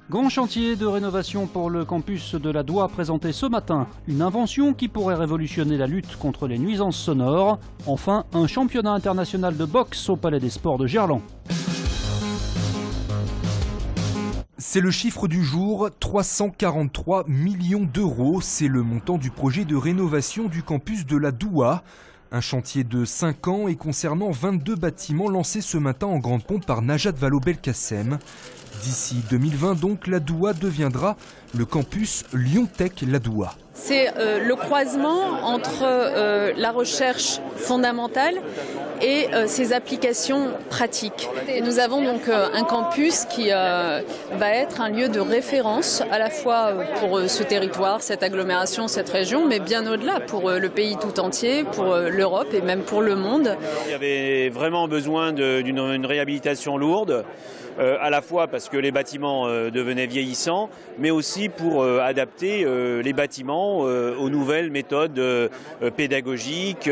Grand chantier de rénovation pour le campus de la Doua présenté ce matin. Une invention qui pourrait révolutionner la lutte contre les nuisances sonores. Enfin, un championnat international de boxe au Palais des Sports de Gerland. C'est le chiffre du jour, 343 millions d'euros. C'est le montant du projet de rénovation du campus de la Doua. Un chantier de 5 ans et concernant 22 bâtiments lancés ce matin en grande pompe par Najat Vallaud-Belkacem. D'ici 2020 donc, la Doua deviendra le campus Lyon-Tech-La Doua. C'est le croisement entre la recherche fondamentale et ses applications pratiques. Et nous avons donc un campus qui va être un lieu de référence à la fois pour ce territoire, cette agglomération, cette région, mais bien au-delà pour le pays tout entier, pour l'Europe et même pour le monde. Il y avait vraiment besoin d'une réhabilitation lourde. À la fois parce que les bâtiments devenaient vieillissants, mais aussi pour adapter les bâtiments aux nouvelles méthodes pédagogiques,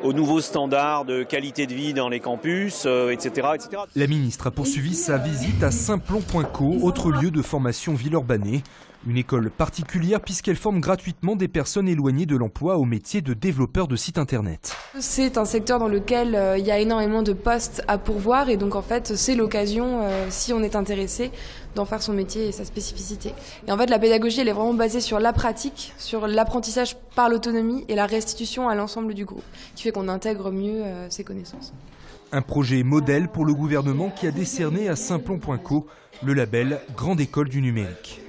aux nouveaux standards de qualité de vie dans les campus, etc., etc. La ministre a poursuivi sa visite à Saint-Plon.co, autre lieu de formation villeurbanais. Une école particulière puisqu'elle forme gratuitement des personnes éloignées de l'emploi au métier de développeur de site internet. C'est un secteur dans lequel il y a énormément de postes à pourvoir et donc en fait c'est l'occasion, si on est intéressé, d'en faire son métier et sa spécificité. Et en fait la pédagogie elle est vraiment basée sur la pratique, sur l'apprentissage par l'autonomie et la restitution à l'ensemble du groupe, qui fait qu'on intègre mieux ses connaissances. Un projet modèle pour le gouvernement qui a décerné à Saint-Plon.co le label Grande École du Numérique.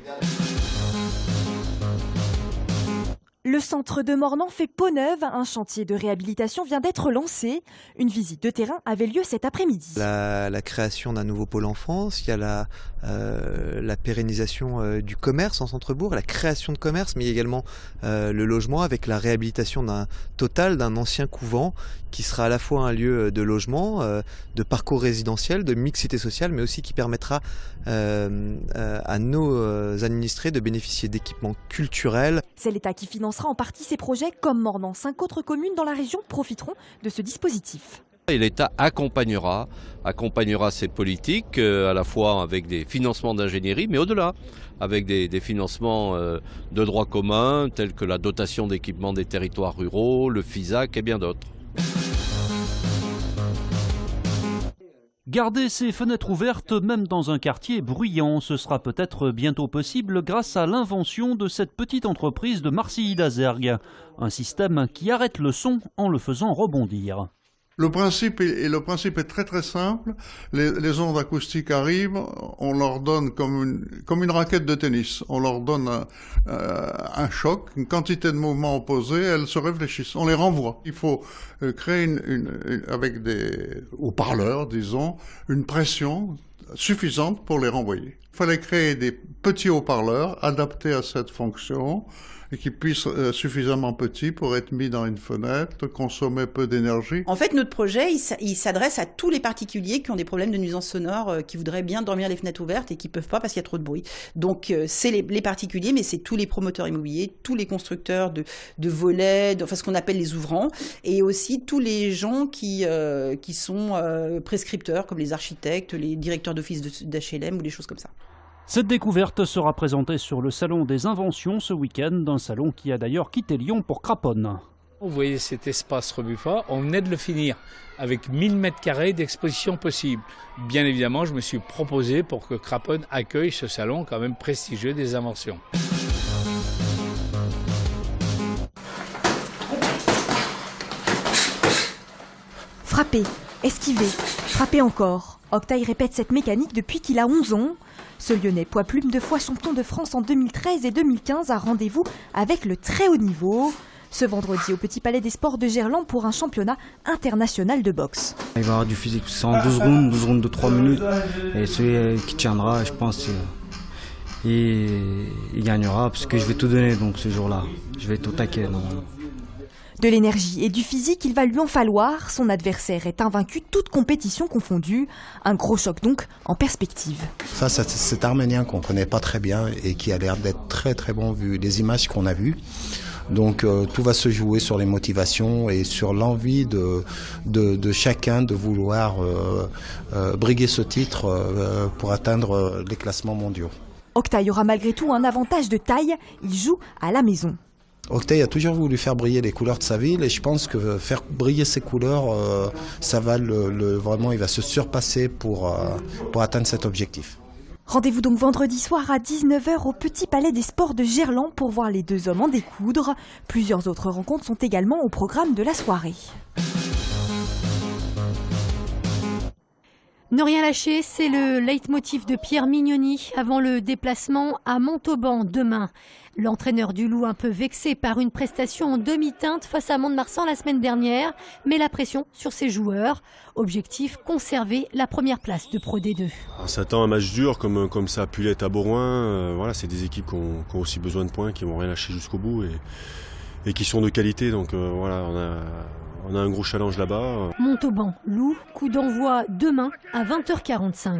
Le centre de Mornan fait peau neuve. Un chantier de réhabilitation vient d'être lancé. Une visite de terrain avait lieu cet après-midi. La création d'un nouveau pôle enfance, il y a la pérennisation du commerce en centre-bourg, la création de commerce, mais également le logement avec la réhabilitation d'un ancien couvent qui sera à la fois un lieu de logement, de parcours résidentiel, de mixité sociale, mais aussi qui permettra à nos administrés de bénéficier d'équipements culturels. C'est l'État qui financera en partie ces projets. Comme Mornan, 5 autres communes dans la région profiteront de ce dispositif. Et l'État accompagnera ces politiques à la fois avec des financements d'ingénierie, mais au-delà, avec des financements de droit commun, tels que la dotation d'équipement des territoires ruraux, le FISAC et bien d'autres. Garder ses fenêtres ouvertes, même dans un quartier bruyant, ce sera peut-être bientôt possible grâce à l'invention de cette petite entreprise de Marcilly-d'Azergues. Un système qui arrête le son en le faisant rebondir. Le principe est très très simple. Les ondes acoustiques arrivent, on leur donne comme une raquette de tennis. On leur donne un choc, une quantité de mouvements opposés, elles se réfléchissent. On les renvoie. Il faut créer avec des haut-parleurs, disons, une pression suffisante pour les renvoyer. Il fallait créer des petits haut-parleurs adaptés à cette fonction et qui puissent suffisamment petits pour être mis dans une fenêtre, consommer peu d'énergie. En fait, notre projet, il s'adresse à tous les particuliers qui ont des problèmes de nuisance sonore, qui voudraient bien dormir les fenêtres ouvertes et qui peuvent pas parce qu'il y a trop de bruit. Donc, c'est les particuliers, mais c'est tous les promoteurs immobiliers, tous les constructeurs de volets, enfin ce qu'on appelle les ouvrants, et aussi tous les gens qui sont prescripteurs, comme les architectes, les directeurs d'office d'HLM ou des choses comme ça. Cette découverte sera présentée sur le Salon des Inventions ce week-end, un salon qui a d'ailleurs quitté Lyon pour Craponne. Vous voyez cet espace Rebuffat, on venait de le finir avec 1000 m² d'exposition possible. Bien évidemment, je me suis proposé pour que Craponne accueille ce salon quand même prestigieux des inventions. Frapper, esquiver, frapper encore. Octay répète cette mécanique depuis qu'il a 11 ans. Ce Lyonnais poids plume, 2 fois champion de France en 2013 et 2015, a rendez-vous avec le très haut niveau. Ce vendredi au Petit Palais des Sports de Gerland pour un championnat international de boxe. Il va y avoir du physique, c'est en 12 rounds de 3 minutes. Et celui qui tiendra, je pense, il gagnera parce que je vais tout donner donc ce jour-là. Je vais tout taquer. De l'énergie et du physique, il va lui en falloir. Son adversaire est invaincu, toute compétition confondue. Un gros choc donc en perspective. Ça, c'est cet Arménien qu'on ne connaît pas très bien et qui a l'air d'être très très bon vu les images qu'on a vues. Donc tout va se jouer sur les motivations et sur l'envie de chacun de vouloir briguer ce titre pour atteindre les classements mondiaux. Octay aura malgré tout un avantage de taille, il joue à la maison. Octay a toujours voulu faire briller les couleurs de sa ville et je pense que faire briller ses couleurs, ça va vraiment, il va se surpasser pour atteindre cet objectif. Rendez-vous donc vendredi soir à 19h au Petit Palais des Sports de Gerland pour voir les deux hommes en découdre. Plusieurs autres rencontres sont également au programme de la soirée. Ne rien lâcher, c'est le leitmotiv de Pierre Mignoni avant le déplacement à Montauban demain. L'entraîneur du Loup, un peu vexé par une prestation en demi-teinte face à Mont-de-Marsan la semaine dernière, met la pression sur ses joueurs. Objectif, conserver la première place de Pro D2. On s'attend à un match dur comme ça a pu l'être à Borouin. Voilà, c'est des équipes qui ont aussi besoin de points, qui vont rien lâcher jusqu'au bout et qui sont de qualité. Donc voilà, on a un gros challenge là-bas. Montauban, Loup, coup d'envoi demain à 20h45.